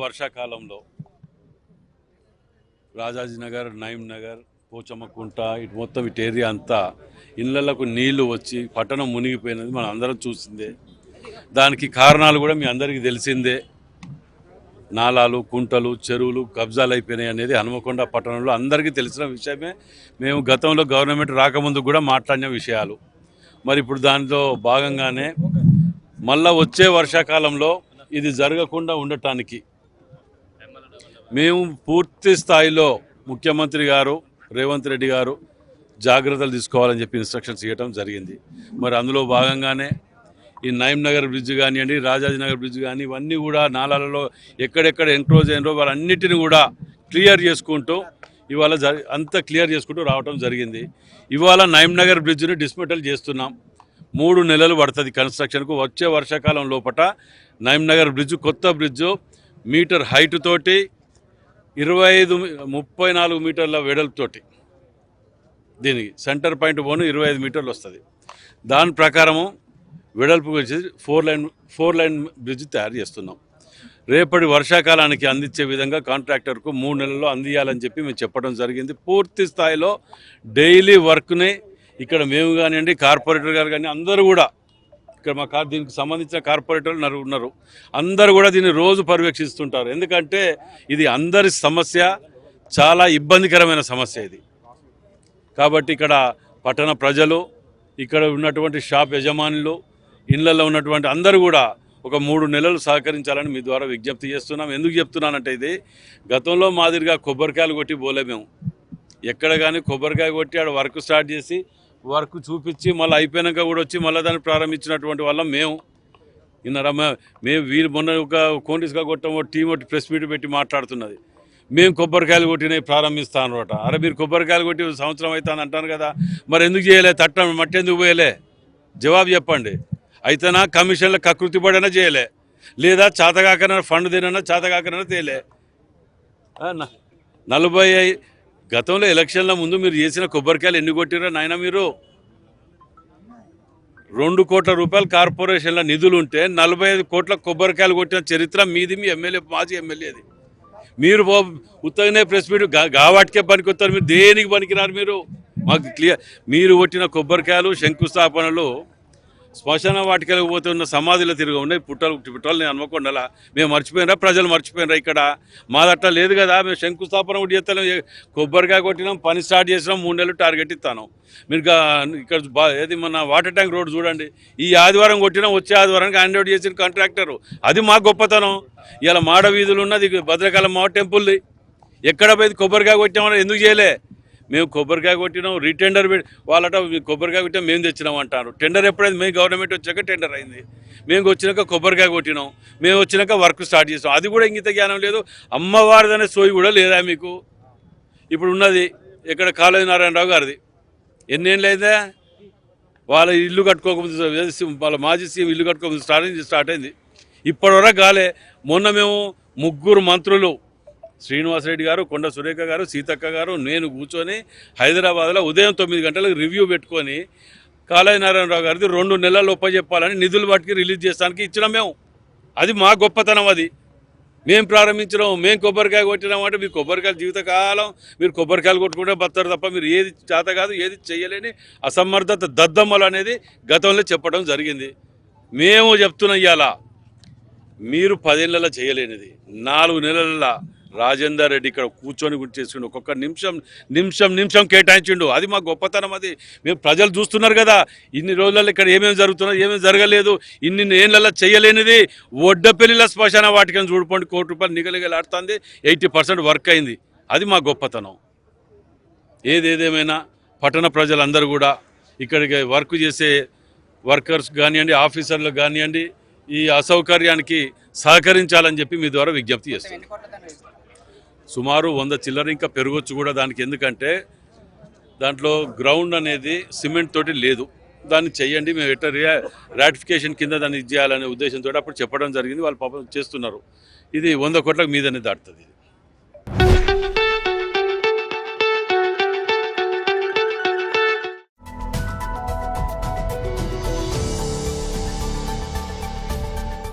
వర్షాకాలంలో రాజాజీనగర్, నయీం నగర్, పోచమ్మకుంట ఇటు మొత్తం ఇటు ఏరియా అంతా ఇళ్లకు నీళ్లు వచ్చి పట్టణం మునిగిపోయినది మనం అందరం చూసిందే. దానికి కారణాలు కూడా మీ అందరికీ తెలిసిందే. నాలాలు, కుంటలు, చెరువులు కబ్జాలు అయిపోయినాయి అనేది హనుమకొండ పట్టణంలో అందరికీ తెలిసిన విషయమే. మేము గతంలో గవర్నమెంట్ రాకముందు కూడా మాట్లాడిన విషయాలు. మరి ఇప్పుడు దాంట్లో భాగంగానే మళ్ళా వచ్చే వర్షాకాలంలో ఇది జరగకుండా ఉండటానికి మేము పూర్తి స్థాయిలో ముఖ్యమంత్రి గారు రేవంత్ రెడ్డి గారు జాగ్రత్తలు తీసుకోవాలని చెప్పి ఇన్స్ట్రక్షన్స్ ఇవ్వడం జరిగింది. మరి అందులో భాగంగానే ఈ నయీం నగర్ బ్రిడ్జ్ కానివ్వండి, రాజాజీనగర్ బ్రిడ్జ్ కానీ ఇవన్నీ కూడా నాలాలలో ఎక్కడెక్కడ ఎంక్రోజ్ అయినో వాళ్ళన్నిటిని కూడా క్లియర్ చేసుకుంటూ ఇవాళ అంతా క్లియర్ చేసుకుంటూ రావడం జరిగింది. ఇవాళ నయీం నగర్ బ్రిడ్జ్ని డిస్మెటల్ చేస్తున్నాం. 3 నెలలు పడుతుంది కన్స్ట్రక్షన్కు. వచ్చే వర్షాకాలం లోపల నయీం నగర్ బ్రిడ్జ్, కొత్త బ్రిడ్జ్ మీటర్ హైట్ తోటి 34 మీటర్ల వెడల్పుతోటి దీనికి సెంటర్ పాయింట్ పోను 25 మీటర్లు వస్తుంది. దాని ప్రకారము వెడల్పు వచ్చి 4 లైన్ బ్రిడ్జ్ తయారు చేస్తున్నాం. రేపటి వర్షాకాలానికి అందించే విధంగా కాంట్రాక్టర్కు 3 నెలల్లో అందియాలని చెప్పి మేము చెప్పడం జరిగింది. పూర్తి స్థాయిలో డైలీ వర్క్ని ఇక్కడ మేము కానివ్వండి, కార్పొరేటర్ గారు కానీ అందరూ కూడా ఇక్కడ మా దీనికి సంబంధించిన కార్పొరేటర్లు ఉన్నారు. అందరూ కూడా దీన్ని రోజు పర్యవేక్షిస్తుంటారు. ఎందుకంటే ఇది అందరి సమస్య, చాలా ఇబ్బందికరమైన సమస్య ఇది. కాబట్టి ఇక్కడ పట్టణ ప్రజలు, ఇక్కడ ఉన్నటువంటి షాప్ యజమానులు, ఇళ్లలో ఉన్నటువంటి అందరూ కూడా ఒక 3 నెలలు సహకరించాలని మీ ద్వారా విజ్ఞప్తి చేస్తున్నాం. ఎందుకు చెప్తున్నానంటే ఇది గతంలో మాదిరిగా కొబ్బరికాయలు కొట్టి పోలే. మేము ఎక్కడ కానీ కొబ్బరికాయ కొట్టి ఆడ వర్క్ స్టార్ట్ చేసి వర్క్ చూపించి మళ్ళీ అయిపోయాక కూడా వచ్చి మళ్ళీ దాన్ని ప్రారంభించినటువంటి వాళ్ళం మేము. మేము వీళ్ళు మొన్న ఒక కోంటిస్గా కొట్టం టీం ఒకటి ప్రెస్ మీట్ పెట్టి మాట్లాడుతున్నది. మేము కొబ్బరికాయలు కొట్టినవి ప్రారంభిస్తాను అనమాట. అరే మీరు కొబ్బరికాయలు కొట్టి సంవత్సరం అవుతాను అంటాను కదా, మరి ఎందుకు చేయలే? మట్టి ఎందుకు పోయలే? జవాబు చెప్పండి. అయితేనా కమిషన్ల కకృతి పడైనా చేయలే, లేదా చేతగాకన ఫండ్ తినన్నా చేతగాకన తేలే. 45 గతంలో ఎలక్షన్ల ముందు మీరు చేసిన కొబ్బరికాయలు ఎన్ని కొట్టిరా నాయన? మీరు 2 కోట్ల రూపాయలు కార్పొరేషన్ల నిధులుంటే 45 కోట్ల కొబ్బరికాయలు కొట్టిన చరిత్ర మీది, మీ ఎమ్మెల్యే, మాజీ ఎమ్మెల్యేది. మీరు ఉత్తగానే ప్రెస్ మీట్ గావాటికే పనికొస్తారు, మీరు దేనికి పనికిరారు. మీరు మాకు క్లియర్. మీరు కొట్టిన కొబ్బరికాయలు, శంకుస్థాపనలు శ్మశాన వాటికలకు పోతున్న సమాధిలో తిరిగి ఉన్నాయి. పుట్టలు నేను అనుకోండిలా మేము మర్చిపోయినరా? ప్రజలు మర్చిపోయినరా? ఇక్కడ మాదట్లా లేదు కదా. మేము శంకుస్థాపన కూడా చేస్తాం, కొబ్బరికాయ కొట్టినాం, పని స్టార్ట్ చేసినాం, 3 నెలలు టార్గెట్ ఇస్తాను. మీరు ఇక్కడ ఏది మన వాటర్ ట్యాంక్ రోడ్ చూడండి, ఈ ఆదివారం కొట్టినాం, వచ్చే ఆదివారానికి హ్యాండ్ అవుట్ చేసిన కాంట్రాక్టరు. అది మా గొప్పతనం. ఇలా మాడ వీధులు ఉన్నది భద్రకాళి మావ టెంపుల్ది. ఎక్కడ పోయి కొబ్బరికాయ కొట్టామని ఎందుకు చేయలే? మేము కొబ్బరికాయ కొట్టినాం, రీటెండర్ వాళ్ళట కొబ్బరికాయ కొట్టాం, మేము తెచ్చినాం అంటారు. టెండర్ ఎప్పుడైంది? మేము గవర్నమెంట్ వచ్చాక టెండర్ అయింది. మేము వచ్చినాక కొబ్బరికాయ కొట్టినాం, మేము వచ్చినాక వర్క్ స్టార్ట్ చేసాం. అది కూడా ఇంగిత జ్ఞానం లేదు. అమ్మవారిదనే సోయి కూడా లేదా మీకు? ఇప్పుడు ఉన్నది ఇక్కడ కాళోజీ నారాయణరావు గారిది ఎన్నేళ్ళు అయిందా? వాళ్ళ ఇల్లు కట్టుకోకముందు, వాళ్ళ మాజీ సీఎం ఇల్లు కట్టుకోకముందు స్టార్ట్ అయింది. ఇప్పటివరకు కాలే. మొన్న మేము 3 మంత్రులు, శ్రీనివాసరెడ్డి గారు, కొండ సురేఖ గారు, సీతక్క గారు, నేను కూర్చొని హైదరాబాద్లో ఉదయం 9 గంటలకు రివ్యూ పెట్టుకొని కాళోజీ నారాయణరావు గారిది 2 నెలలు ఒప్పజెప్పాలని నిధులు పట్టుకు రిలీజ్ చేస్తానికి ఇచ్చినాం మేము. అది మా గొప్పతనం. అది మేము ప్రారంభించినాం. మేము కొబ్బరికాయ కొట్టినాం అంటే మీ కొబ్బరికాయలు జీవితకాలం మీరు కొబ్బరికాయలు కొట్టుకుంటే బతారు తప్ప మీరు ఏది చేత కాదు, ఏది చేయలేని అసమర్థత దద్దమ్మలు అనేది గతంలో చెప్పడం జరిగింది. మేము చెప్తున్నా ఇవాళ మీరు 10 ఏళ్ళలో చేయలేనిది 4 నెలల రాజేందర్ రెడ్డి ఇక్కడ కూర్చొని గుర్తు చేసుకుంటూ ఒక్కొక్క నిమిషం కేటాయించిండు. అది మా గొప్పతనం. అది మేము ప్రజలు చూస్తున్నారు కదా, ఇన్ని రోజులలో ఇక్కడ ఏమేమి జరుగుతున్నా, ఏమేమి జరగలేదు, ఇన్ని ఏళ్ళల్లో చేయలేనిది ఒడ్డపల్లిలో శ్మశాన వాటికని చూడుకోండి, ₹1 కోటి నిగలిగలాడుతుంది. 80% వర్క్ అయింది. అది మా గొప్పతనం. ఏదేమైనా పట్టణ ప్రజలందరూ కూడా ఇక్కడికి వర్క్ చేసే వర్కర్స్ కానివ్వండి, ఆఫీసర్లు కానివ్వండి, ఈ అసౌకర్యానికి సహకరించాలని చెప్పి మీ ద్వారా విజ్ఞప్తి చేస్తుంది. సుమారు 100 చిల్లర, ఇంకా పెరగొచ్చు కూడా దానికి. ఎందుకంటే దాంట్లో గ్రౌండ్ అనేది సిమెంట్ తోటి లేదు. దాన్ని చెయ్యండి, మేము ఎట్లా రాటిఫికేషన్ కింద దాన్ని చేయాలనే ఉద్దేశంతో అప్పుడు చెప్పడం జరిగింది. వాళ్ళు పాపం చేస్తున్నారు. ఇది 100 కోట్లకు మీదనే దాటుతుంది.